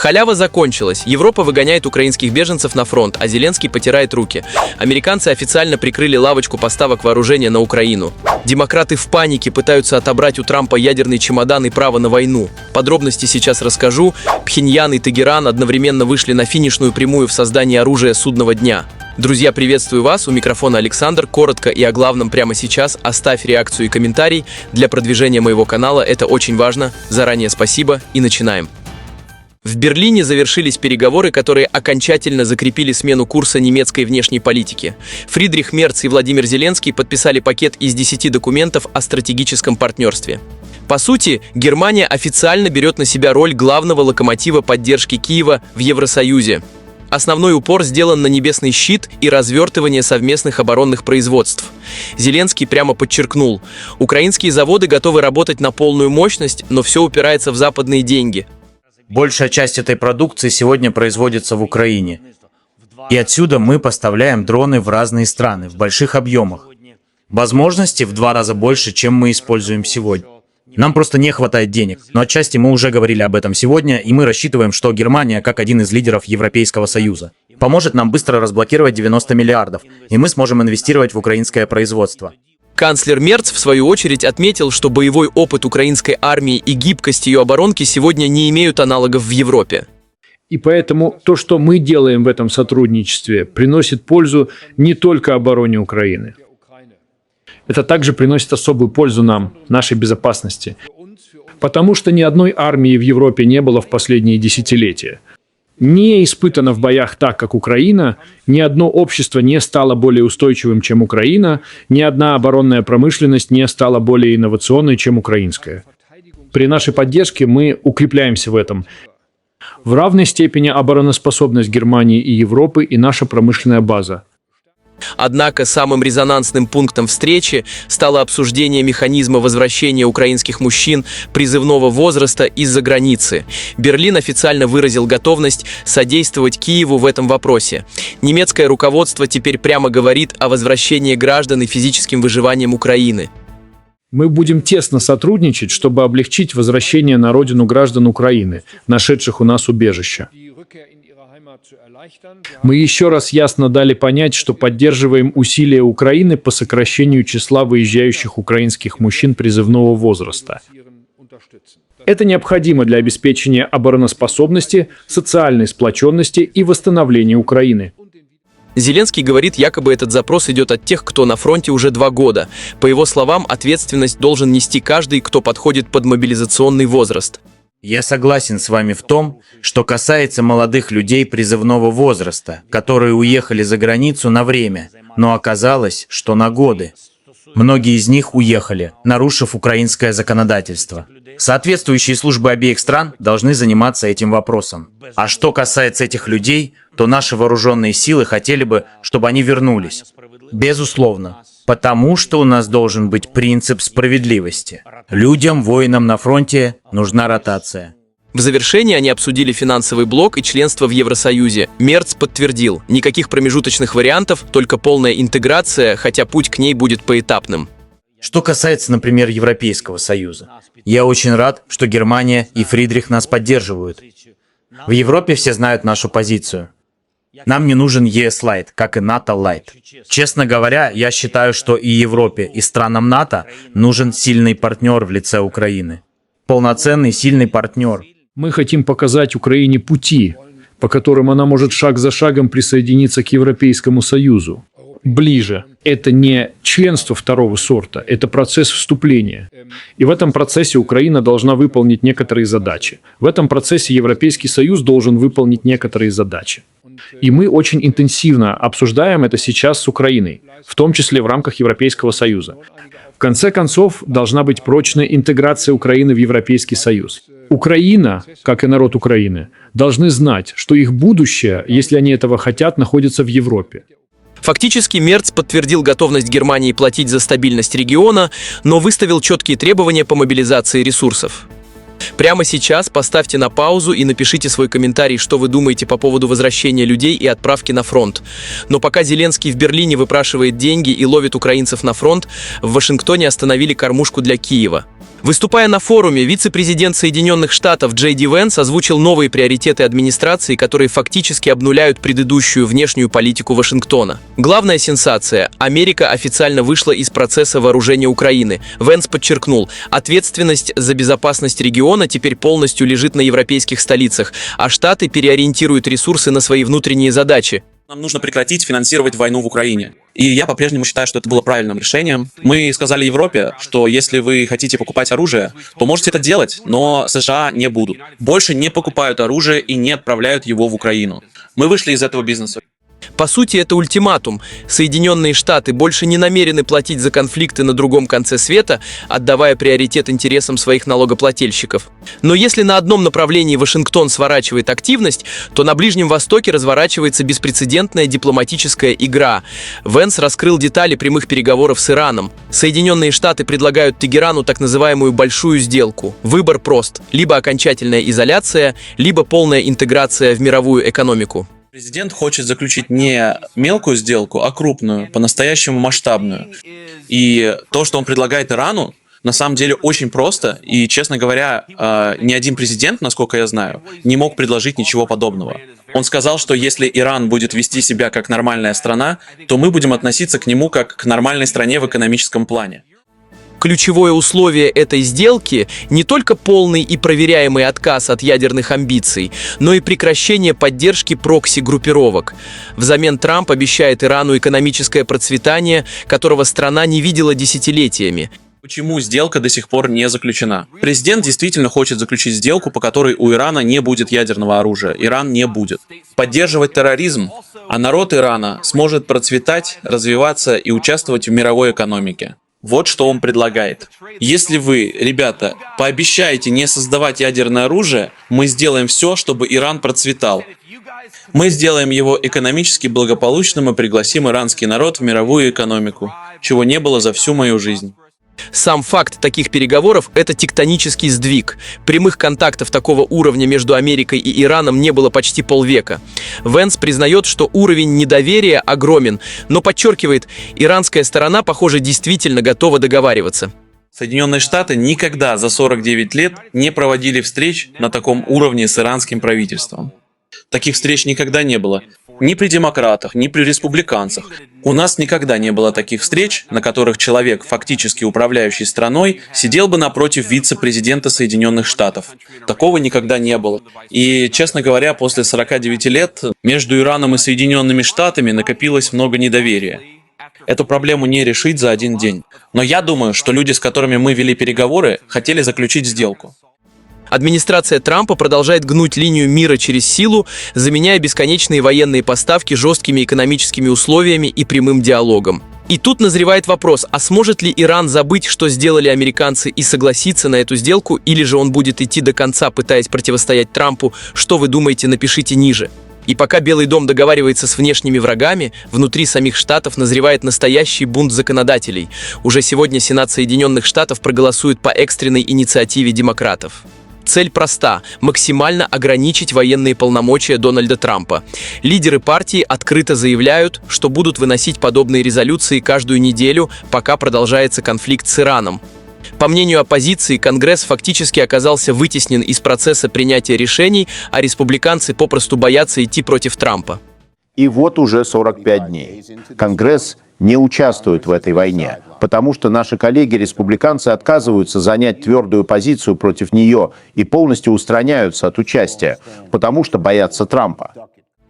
Халява закончилась. Европа выгоняет украинских беженцев на фронт, а Зеленский потирает руки. Американцы официально прикрыли лавочку поставок вооружения на Украину. Демократы в панике пытаются отобрать у Трампа ядерный чемодан и право на войну. Подробности сейчас расскажу. Пхеньян и Тегеран одновременно вышли на финишную прямую в создании оружия судного дня. Друзья, приветствую вас. У микрофона Александр. Коротко и о главном прямо сейчас. Оставь реакцию и комментарий для продвижения моего канала. Это очень важно. Заранее спасибо и начинаем. В Берлине завершились переговоры, которые окончательно закрепили смену курса немецкой внешней политики. Фридрих Мерц и Владимир Зеленский подписали пакет из 10 документов о стратегическом партнерстве. По сути, Германия официально берет на себя роль главного локомотива поддержки Киева в Евросоюзе. Основной упор сделан на небесный щит и развертывание совместных оборонных производств. Зеленский прямо подчеркнул, украинские заводы готовы работать на полную мощность, но все упирается в западные деньги. Большая часть этой продукции сегодня производится в Украине. И отсюда мы поставляем дроны в разные страны, в больших объемах. Возможности в 2 раза больше, чем мы используем сегодня. Нам просто не хватает денег. Но отчасти мы уже говорили об этом сегодня, и мы рассчитываем, что Германия, как один из лидеров Европейского Союза, поможет нам быстро разблокировать 90 миллиардов, и мы сможем инвестировать в украинское производство. Канцлер Мерц, в свою очередь, отметил, что боевой опыт украинской армии и гибкость ее оборонки сегодня не имеют аналогов в Европе. И поэтому то, что мы делаем в этом сотрудничестве, приносит пользу не только обороне Украины. Это также приносит особую пользу нам, нашей безопасности. Потому что ни одной армии в Европе не было в последние десятилетия. Не испытано в боях так, как Украина, ни одно общество не стало более устойчивым, чем Украина, ни одна оборонная промышленность не стала более инновационной, чем украинская. При нашей поддержке мы укрепляемся в этом. В равной степени обороноспособность Германии и Европы и наша промышленная база. Однако самым резонансным пунктом встречи стало обсуждение механизма возвращения украинских мужчин призывного возраста из-за границы. Берлин официально выразил готовность содействовать Киеву в этом вопросе. Немецкое руководство теперь прямо говорит о возвращении граждан и физическим выживанием Украины. Мы будем тесно сотрудничать, чтобы облегчить возвращение на родину граждан Украины, нашедших у нас убежище. Мы еще раз ясно дали понять, что поддерживаем усилия Украины по сокращению числа выезжающих украинских мужчин призывного возраста. Это необходимо для обеспечения обороноспособности, социальной сплоченности и восстановления Украины. Зеленский говорит, якобы этот запрос идет от тех, кто на фронте уже 2 года. По его словам, ответственность должен нести каждый, кто подходит под мобилизационный возраст. Я согласен с вами в том, что касается молодых людей призывного возраста, которые уехали за границу на время, но оказалось, что на годы. Многие из них уехали, нарушив украинское законодательство. Соответствующие службы обеих стран должны заниматься этим вопросом. А что касается этих людей, то наши вооруженные силы хотели бы, чтобы они вернулись. Безусловно. Потому что у нас должен быть принцип справедливости. Людям, воинам на фронте нужна ротация. В завершении они обсудили финансовый блок и членство в Евросоюзе. Мерц подтвердил, никаких промежуточных вариантов, только полная интеграция, хотя путь к ней будет поэтапным. Что касается, например, Европейского Союза, я очень рад, что Германия и Фридрих нас поддерживают. В Европе все знают нашу позицию. Нам не нужен ЕС Лайт, как и НАТО Лайт. Честно говоря, я считаю, что и Европе, и странам НАТО нужен сильный партнер в лице Украины. Полноценный, сильный партнер. Мы хотим показать Украине пути, по которым она может шаг за шагом присоединиться к Европейскому Союзу. Ближе. Это не членство 2-го сорта, это процесс вступления. И в этом процессе Украина должна выполнить некоторые задачи. В этом процессе Европейский Союз должен выполнить некоторые задачи. И мы очень интенсивно обсуждаем это сейчас с Украиной, в том числе в рамках Европейского Союза. В конце концов, должна быть прочная интеграция Украины в Европейский Союз. Украина, как и народ Украины, должны знать, что их будущее, если они этого хотят, находится в Европе. Фактически Мерц подтвердил готовность Германии платить за стабильность региона, но выставил четкие требования по мобилизации ресурсов. Прямо сейчас поставьте на паузу и напишите свой комментарий, что вы думаете по поводу возвращения людей и отправки на фронт. Но пока Зеленский в Берлине выпрашивает деньги и ловит украинцев на фронт, в Вашингтоне остановили кормушку для Киева. Выступая на форуме, вице-президент Соединенных Штатов Джей Ди Венс озвучил новые приоритеты администрации, которые фактически обнуляют предыдущую внешнюю политику Вашингтона. Главная сенсация – Америка официально вышла из процесса вооружения Украины. Венс подчеркнул, ответственность за безопасность региона теперь полностью лежит на европейских столицах, а Штаты переориентируют ресурсы на свои внутренние задачи. Нам нужно прекратить финансировать войну в Украине. И я по-прежнему считаю, что это было правильным решением. Мы сказали Европе, что если вы хотите покупать оружие, то можете это делать, но США не будут. Больше не покупают оружие и не отправляют его в Украину. Мы вышли из этого бизнеса. По сути, это ультиматум. Соединенные Штаты больше не намерены платить за конфликты на другом конце света, отдавая приоритет интересам своих налогоплательщиков. Но если на одном направлении Вашингтон сворачивает активность, то на Ближнем Востоке разворачивается беспрецедентная дипломатическая игра. Венс раскрыл детали прямых переговоров с Ираном. Соединенные Штаты предлагают Тегерану так называемую «большую сделку». Выбор прост. Либо окончательная изоляция, либо полная интеграция в мировую экономику. Президент хочет заключить не мелкую сделку, а крупную, по-настоящему масштабную. И то, что он предлагает Ирану, на самом деле очень просто. И, честно говоря, ни один президент, насколько я знаю, не мог предложить ничего подобного. Он сказал, что если Иран будет вести себя как нормальная страна, то мы будем относиться к нему как к нормальной стране в экономическом плане. Ключевое условие этой сделки не только полный и проверяемый отказ от ядерных амбиций, но и прекращение поддержки прокси-группировок. Взамен Трамп обещает Ирану экономическое процветание, которого страна не видела десятилетиями. Почему сделка до сих пор не заключена? Президент действительно хочет заключить сделку, по которой у Ирана не будет ядерного оружия. Иран не будет поддерживать терроризм, а народ Ирана сможет процветать, развиваться и участвовать в мировой экономике. Вот что он предлагает. Если вы, ребята, пообещаете не создавать ядерное оружие, мы сделаем все, чтобы Иран процветал. Мы сделаем его экономически благополучным и пригласим иранский народ в мировую экономику, чего не было за всю мою жизнь. Сам факт таких переговоров – это тектонический сдвиг. Прямых контактов такого уровня между Америкой и Ираном не было почти полвека. Венс признает, что уровень недоверия огромен, но подчеркивает, иранская сторона, похоже, действительно готова договариваться. Соединенные Штаты никогда за 49 лет не проводили встреч на таком уровне с иранским правительством. Таких встреч никогда не было. Ни при демократах, ни при республиканцах. У нас никогда не было таких встреч, на которых человек, фактически управляющий страной, сидел бы напротив вице-президента Соединенных Штатов. Такого никогда не было. И, честно говоря, после 49 лет между Ираном и Соединенными Штатами накопилось много недоверия. Эту проблему не решить за один день. Но я думаю, что люди, с которыми мы вели переговоры, хотели заключить сделку. Администрация Трампа продолжает гнуть линию мира через силу, заменяя бесконечные военные поставки жесткими экономическими условиями и прямым диалогом. И тут назревает вопрос, а сможет ли Иран забыть, что сделали американцы, и согласиться на эту сделку, или же он будет идти до конца, пытаясь противостоять Трампу? Что вы думаете, напишите ниже. И пока Белый дом договаривается с внешними врагами, внутри самих штатов назревает настоящий бунт законодателей. Уже сегодня Сенат Соединенных Штатов проголосует по экстренной инициативе демократов. Цель проста – максимально ограничить военные полномочия Дональда Трампа. Лидеры партии открыто заявляют, что будут выносить подобные резолюции каждую неделю, пока продолжается конфликт с Ираном. По мнению оппозиции, Конгресс фактически оказался вытеснен из процесса принятия решений, а республиканцы попросту боятся идти против Трампа. И вот уже 45 дней. Конгресс не участвует в этой войне, потому что наши коллеги-республиканцы отказываются занять твердую позицию против нее и полностью устраняются от участия, потому что боятся Трампа.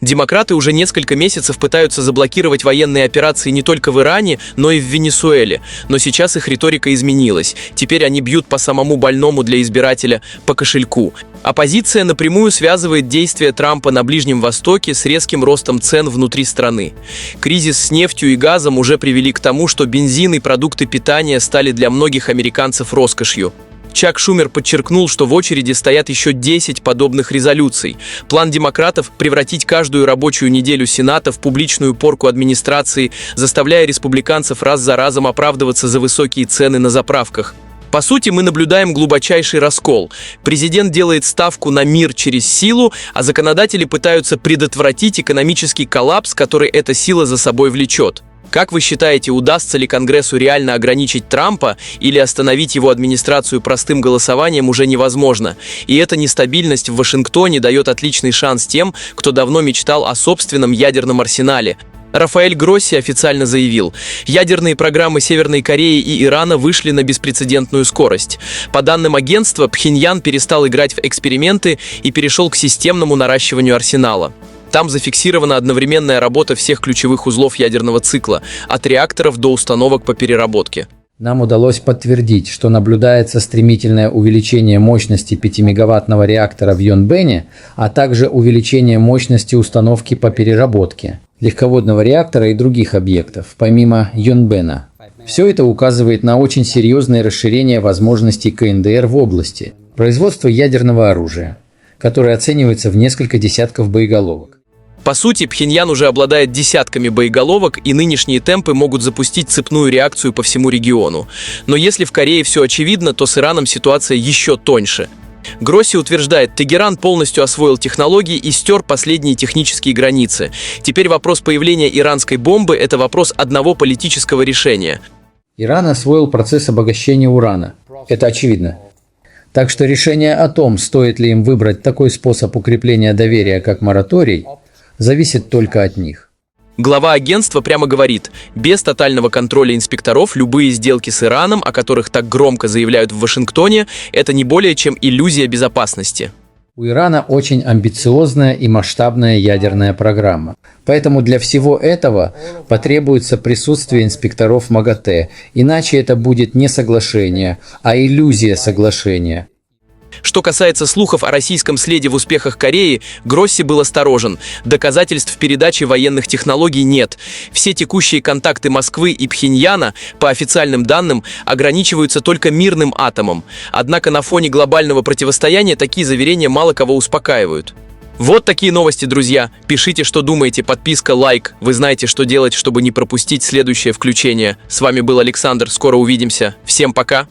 Демократы уже несколько месяцев пытаются заблокировать военные операции не только в Иране, но и в Венесуэле. Но сейчас их риторика изменилась. Теперь они бьют по самому больному для избирателя – по кошельку. Оппозиция напрямую связывает действия Трампа на Ближнем Востоке с резким ростом цен внутри страны. Кризис с нефтью и газом уже привели к тому, что бензин и продукты питания стали для многих американцев роскошью. Чак Шумер подчеркнул, что в очереди стоят еще 10 подобных резолюций. План демократов – превратить каждую рабочую неделю Сената в публичную порку администрации, заставляя республиканцев раз за разом оправдываться за высокие цены на заправках. По сути, мы наблюдаем глубочайший раскол. Президент делает ставку на мир через силу, а законодатели пытаются предотвратить экономический коллапс, который эта сила за собой влечет. Как вы считаете, удастся ли Конгрессу реально ограничить Трампа или остановить его администрацию простым голосованием уже невозможно? И эта нестабильность в Вашингтоне дает отличный шанс тем, кто давно мечтал о собственном ядерном арсенале. Рафаэль Гросси официально заявил, ядерные программы Северной Кореи и Ирана вышли на беспрецедентную скорость. По данным агентства, Пхеньян перестал играть в эксперименты и перешел к системному наращиванию арсенала. Там зафиксирована одновременная работа всех ключевых узлов ядерного цикла, от реакторов до установок по переработке. Нам удалось подтвердить, что наблюдается стремительное увеличение мощности 5-мегаваттного реактора в Йонбэне, а также увеличение мощности установки по переработке легководного реактора и других объектов, помимо Йонбэна. Все это указывает на очень серьезное расширение возможностей КНДР в области производства ядерного оружия, которое оценивается в несколько десятков боеголовок. По сути, Пхеньян уже обладает десятками боеголовок, и нынешние темпы могут запустить цепную реакцию по всему региону. Но если в Корее все очевидно, то с Ираном ситуация еще тоньше. Гросси утверждает, Тегеран полностью освоил технологии и стер последние технические границы. Теперь вопрос появления иранской бомбы – это вопрос одного политического решения. Иран освоил процесс обогащения урана. Это очевидно. Так что решение о том, стоит ли им выбрать такой способ укрепления доверия, как мораторий, зависит только от них. Глава агентства прямо говорит, без тотального контроля инспекторов любые сделки с Ираном, о которых так громко заявляют в Вашингтоне, это не более чем иллюзия безопасности. У Ирана очень амбициозная и масштабная ядерная программа. Поэтому для всего этого потребуется присутствие инспекторов МАГАТЭ, иначе это будет не соглашение, а иллюзия соглашения. Что касается слухов о российском следе в успехах Кореи, Гросси был осторожен. Доказательств передачи военных технологий нет. Все текущие контакты Москвы и Пхеньяна, по официальным данным, ограничиваются только мирным атомом. Однако на фоне глобального противостояния такие заверения мало кого успокаивают. Вот такие новости, друзья. Пишите, что думаете, подписка, лайк. Вы знаете, что делать, чтобы не пропустить следующее включение. С вами был Александр, скоро увидимся. Всем пока!